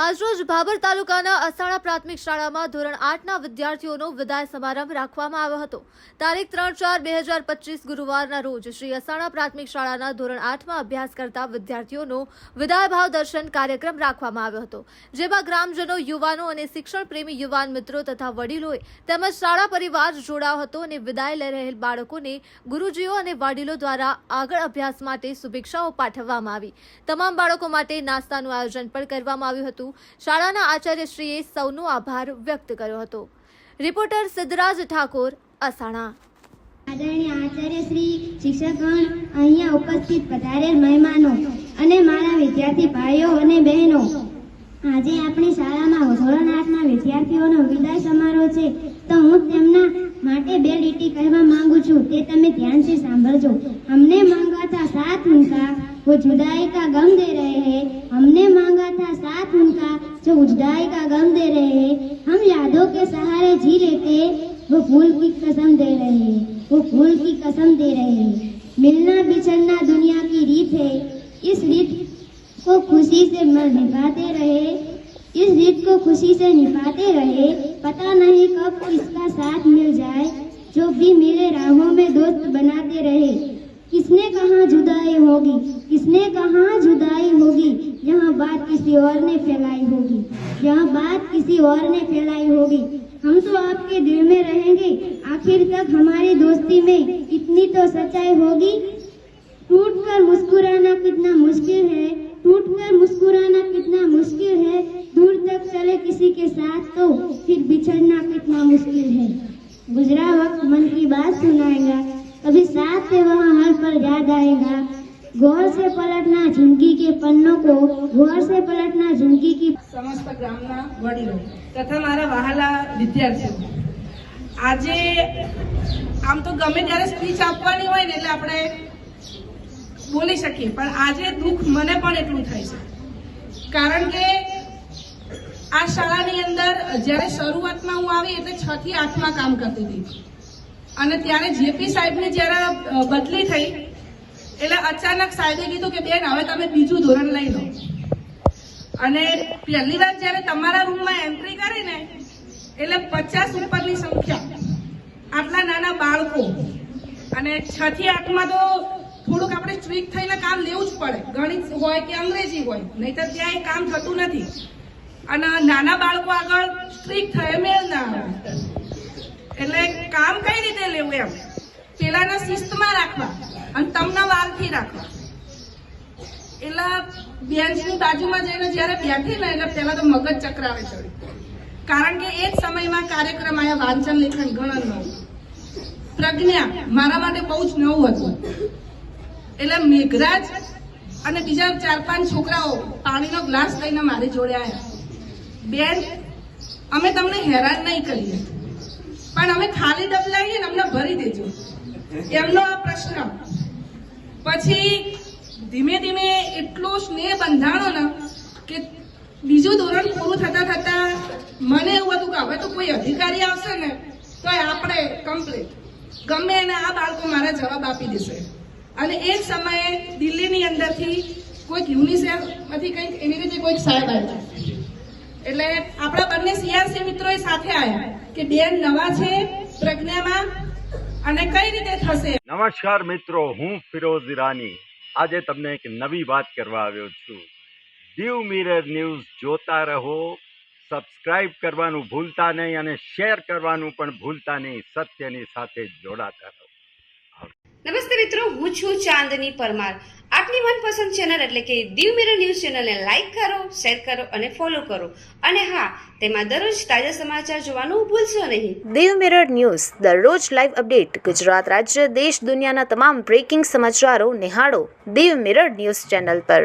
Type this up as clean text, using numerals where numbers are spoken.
આજરોજ ભાભર તાલુકાના અસાણા પ્રાથમિક શાળામાં ધોરણ 8ના વિદ્યાર્થીઓનો વિદાય સમારંભ રાખવામાં આવ્યો હતો। તારીખ 3/4/2025 ગુરુવારના રોજ શ્રી અસાણા પ્રાથમિક શાળાના ધોરણ 8માં અભ્યાસ કરતા વિદ્યાર્થીઓનો વિદાય ભાવ દર્શન કાર્યક્રમ રાખવામાં આવ્યો હતો, જેમાં ગ્રામજનો, યુવાનો અને શિક્ષણ પ્રેમી યુવાન મિત્રો તથા વડીલોએ તેમજ શાળા પરિવાર જોડાયો હતો અને વિદાય લઈ રહેલ બાળકોને ગુરુજીઓ અને વડીલો દ્વારા આગળ અભ્યાસ માટે શુભેચ્છાઓ પાઠવવામાં આવી। તમામ બાળકો માટે નાસ્તાનું આયોજન પણ કરવામાં આવ્યું હતું। શાળાના આચાર્યશ્રીએ સૌનો આભાર વ્યક્ત કર્યો હતો। રિપોર્ટર સિદ્ધરાજ ઠાકોર, અસાણા। આદરણીય આચાર્યશ્રી, શિક્ષકગણ, અહીંયા ઉપસ્થિત પધારેલ મહેમાનો અને મારા વિદ્યાર્થી ભાઈઓ અને બહેનો, આજે આપણી શાળામાં ધોરણ 8ના વિદ્યાર્થીઓનો વિદાય સમારોહ છે, તો હું તેમના માટે બે લીટી કહેવા માંગુ છું, તે તમે ધ્યાનથી સાંભળજો। हमने मांगा था साथ उनका, वो जुदाई का गम दे रहे हैं। हमने मांगा था साथ उनका, जो जुदाई का गम दे रहे हैं। हम यादों के सहारे जी लेते, वो फूल की कसम दे रहे हैं, वो फूल की कसम दे रहे हैं। मिलना बिछड़ना दुनिया की रीत है, इस रीत को खुशी से निभाते रहे, इस रीत को खुशी से निभाते रहे। पता नहीं कब इसका साथ मिल जाए, जो भी मिले राहों में दोस्त बनाते रहे। किसने कहा जुदाई होगी, किसने कहा जुदाई होगी, यहाँ बात किसी और ने फैलाई होगी, यहाँ बात किसी और ने फैलाई होगी। हम तो आपके दिल में रहेंगे, आखिर तक हमारी दोस्ती में इतनी तो सच्चाई होगी। टूट कर मुस्कुराना कितना मुश्किल है, टूट कर मुस्कुराना कितना मुश्किल है। दूर तक चले किसी के साथ तो फिर बिछड़ना कितना मुश्किल है। गुजरा वक्त मन की बात सुनाएगा, कभी साथ से वहाँ हर पल याद आएगा। गौर से पलटना जिंदगी के पन्नों को, गौर से पलटना जिंदगी की। समस्त ग्रामના વડીલો તથા મારા વહાલા વિદ્યાર્થીઓ, આજે આમ તો ગમે ત્યારે સ્પીચ આપવાની હોય ને એટલે આપણે બોલી શકીએ, પણ આજે દુઃખ મને પણ એટલું થાય છે, કારણ કે આ શાળાની અંદર જ્યારે શરૂઆતમાં હું આવી એટલે 6 થી 8માં કામ કરતી હતી, અને ત્યારે જેપી સાહેબની જ્યારે બદલી થઈ એટલે અચાનક સાહેબે કીધું કે બેન હવે તમે બીજું ધોરણ લઈ લો, અને પહેલી વાર જ્યારે તમારા રૂમમાં એન્ટ્રી કરીને એટલે 50 ઉપરની સંખ્યા, આટલા નાના બાળકો, અને 6 થી 8માં તો થોડુંક આપણે સ્ટ્રિક્ટ થઈને કામ લેવું જ પડે, ગણિત હોય કે અંગ્રેજી હોય, નહીતર ત્યાં એ કામ થતું નથી, અને નાના બાળકો આગળ સ્ટ્રિક્ટ થયે મેળ ના આવે, એટલે કામ કઈ રીતે લેવું એમ પેલાના શિસ્તમાં રાખવા અને તમને વાલથી રાખવા। એટલે બેન્ચની બાજુમાં જઈને જ્યારે બેઠી ને એટલે પેલા તો મગજ ચક્રાવે ચડી, કારણ કે એ જ સમયમાં કાર્યક્રમ આયા વાંચન લેખન ગણનનો પ્રજ્ઞા મારા માટે બહુ જ નવું હતું। એટલે મેઘરાજ અને બીજા 4-5 છોકરાઓ પાણીનો ગ્લાસ લઈને મારી જોડે આવ્યા, બેન અમે તમને હેરાન નહીં કરીએ, પણ અમે ખાલી ડબલાઈએ ને અમને ભરી દેજો, એમનો આ પ્રશ્ન। પછી ધીમે ધીમે એટલો સ્નેહ બંધાણો ને કે બીજું ધોરણ પૂરું થતા થતા મને એવું હતું કે હવે તો કોઈ અધિકારી આવશે ને તો આપણે કમ્પ્લીટ ગમે એને આ બાળકો મારા જવાબ આપી દેશે। અને એ જ સમયે દિલ્હીની અંદરથી કોઈક યુનિસેફમાંથી કંઈક એવી રીતે કોઈક સાહેબ આવ્યા, એટલે આપણા બંને સીઆરસી મિત્રોએ સાથે આવ્યા કે બેન નવા છે પ્રજ્ઞામાં અને કઈ રીતે થશે। નમસ્કાર મિત્રો, હું ફિરોઝ ઈરાની આજે તમને એક નવી વાત કરવા આવ્યો છું। દીવ મિરર ન્યૂઝ જોતા રહો, સબસ્ક્રાઇબ કરવાનું ભૂલતા નહીં અને શેર કરવાનું પણ ભૂલતા નહીં, સત્યની સાથે જોડાતા રહો। નમસ્તે મિત્રો, હું છું ચાંદની પરમાર। આપની મનપસંદ ચેનલ એટલે કે દીવ મિરર ન્યૂઝ ચેનલને લાઈક કરો, શેર કરો અને ફોલો કરો, અને હા, તેમાં દરરોજ તાજા સમાચાર જોવાનું ભૂલશો નહીં। દીવ મિરર ન્યૂઝ દરરોજ લાઈવ અપડેટ, ગુજરાત રાજ્ય, દેશ દુનિયાના તમામ બ્રેકિંગ સમાચારો નિહાળો દીવ મિરર ન્યૂઝ ચેનલ પર।